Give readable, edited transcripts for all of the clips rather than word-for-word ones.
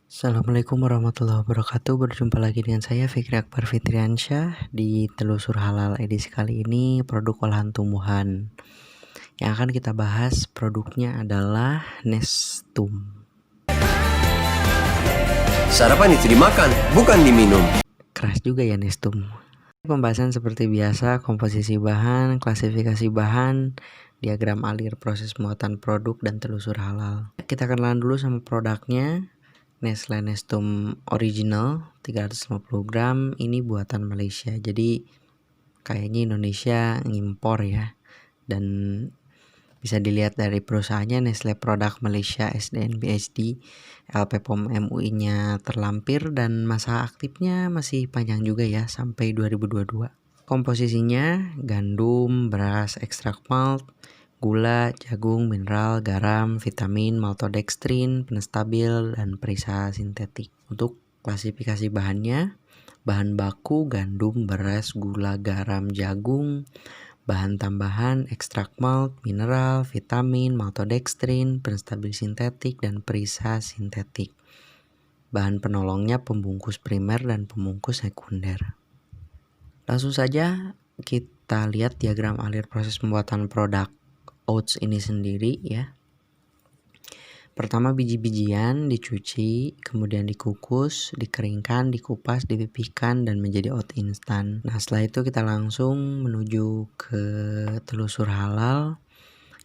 Assalamualaikum warahmatullahi wabarakatuh. Berjumpa lagi dengan saya Fikri Akbar Fitriansyah di Telusur Halal edisi kali ini, produk olahan tumbuhan. Yang akan kita bahas produknya adalah Nestum. Sarapan itu dimakan, bukan diminum. Keras juga ya Nestum. Pembahasan seperti biasa, komposisi bahan, klasifikasi bahan, diagram alir proses pembuatan produk, dan telusur halal. Kita kenalan dulu sama produknya. Nestle Nestum Original 350 gram, ini buatan Malaysia. Jadi kayaknya Indonesia ngimpor ya. Dan bisa dilihat dari perusahaannya, Nestle Product Malaysia SDN BHD, LP POM MUI-nya terlampir dan masa aktifnya masih panjang juga ya, sampai 2022. Komposisinya gandum, beras, ekstrak malt, gula, jagung, mineral, garam, vitamin, maltodextrin, penstabil, dan perisa sintetik. Untuk klasifikasi bahannya, bahan baku gandum, beras, gula, garam, jagung. Bahan tambahan ekstrak malt, mineral, vitamin, maltodextrin, penstabil sintetik, dan perisa sintetik. Bahan penolongnya pembungkus primer dan pembungkus sekunder. Langsung saja kita lihat diagram alir proses pembuatan produk oats ini sendiri ya. Pertama, biji-bijian dicuci, kemudian dikukus, dikeringkan, dikupas, dipipihkan, dan menjadi oat instan. Nah, setelah itu kita langsung menuju ke telusur halal.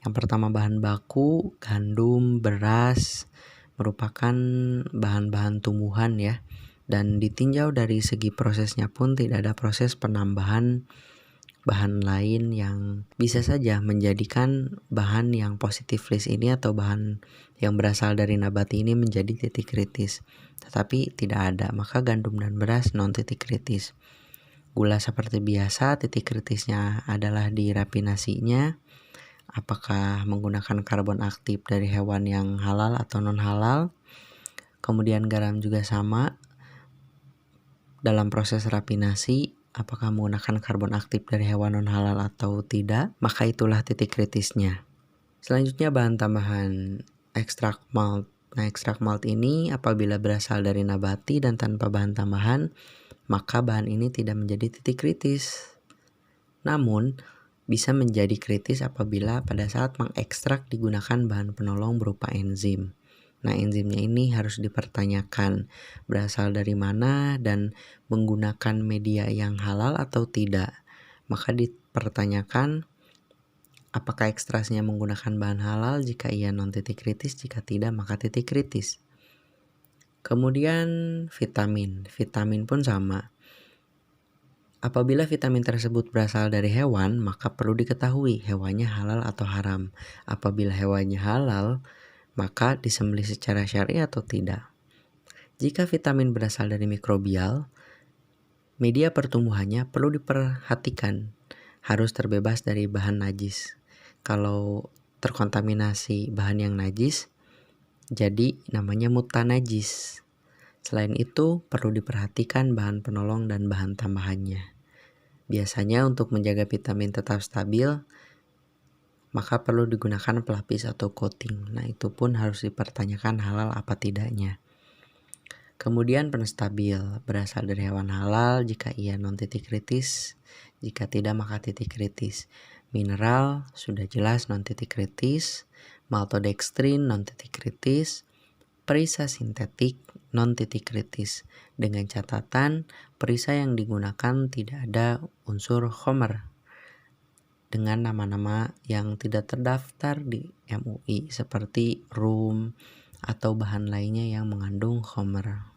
Yang pertama, bahan baku gandum, beras, merupakan bahan-bahan tumbuhan ya. Dan ditinjau dari segi prosesnya pun tidak ada proses penambahan bahan lain yang bisa saja menjadikan bahan yang positif list ini atau bahan yang berasal dari nabati ini menjadi titik kritis. Tetapi tidak ada, maka gandum dan beras non titik kritis. Gula seperti biasa, titik kritisnya adalah di rafinasinya. Apakah menggunakan karbon aktif dari hewan yang halal atau non halal. Kemudian garam juga sama. Dalam proses rafinasi, apakah menggunakan karbon aktif dari hewan non halal atau tidak, maka itulah titik kritisnya. Selanjutnya bahan tambahan ekstrak malt. Nah, ekstrak malt ini apabila berasal dari nabati dan tanpa bahan tambahan, maka bahan ini tidak menjadi titik kritis. Namun, bisa menjadi kritis apabila pada saat mengekstrak digunakan bahan penolong berupa enzim. Nah, enzimnya ini harus dipertanyakan berasal dari mana dan menggunakan media yang halal atau tidak. Maka dipertanyakan apakah ekstraksinya menggunakan bahan halal, jika iya non titik kritis, jika tidak maka titik kritis. Kemudian vitamin pun sama. Apabila vitamin tersebut berasal dari hewan, maka perlu diketahui hewannya halal atau haram. Apabila hewannya halal, maka disembelih secara syar'i atau tidak. Jika vitamin berasal dari mikrobial, media pertumbuhannya perlu diperhatikan, harus terbebas dari bahan najis. Kalau terkontaminasi bahan yang najis, jadi namanya mutanajis. Selain itu, perlu diperhatikan bahan penolong dan bahan tambahannya. Biasanya untuk menjaga vitamin tetap stabil, maka perlu digunakan pelapis atau coating. Nah, itu pun harus dipertanyakan halal apa tidaknya. Kemudian penstabil berasal dari hewan halal, jika iya non titik kritis, jika tidak maka titik kritis. Mineral sudah jelas non titik kritis, maltodextrin non titik kritis, perisa sintetik non titik kritis. Dengan catatan perisa yang digunakan tidak ada unsur homer dengan nama-nama yang tidak terdaftar di MUI seperti rum atau bahan lainnya yang mengandung homer.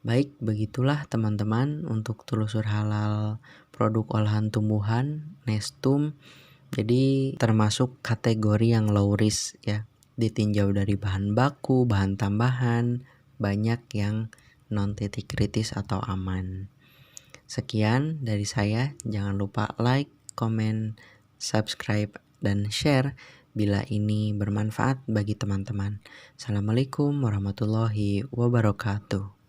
Baik, begitulah teman-teman untuk telusur halal produk olahan tumbuhan Nestum. Jadi termasuk kategori yang low risk ya. Ditinjau dari bahan baku, bahan tambahan, banyak yang non titik kritis atau aman. Sekian dari saya, jangan lupa like, komen, subscribe, dan share bila ini bermanfaat bagi teman-teman. Assalamualaikum warahmatullahi wabarakatuh.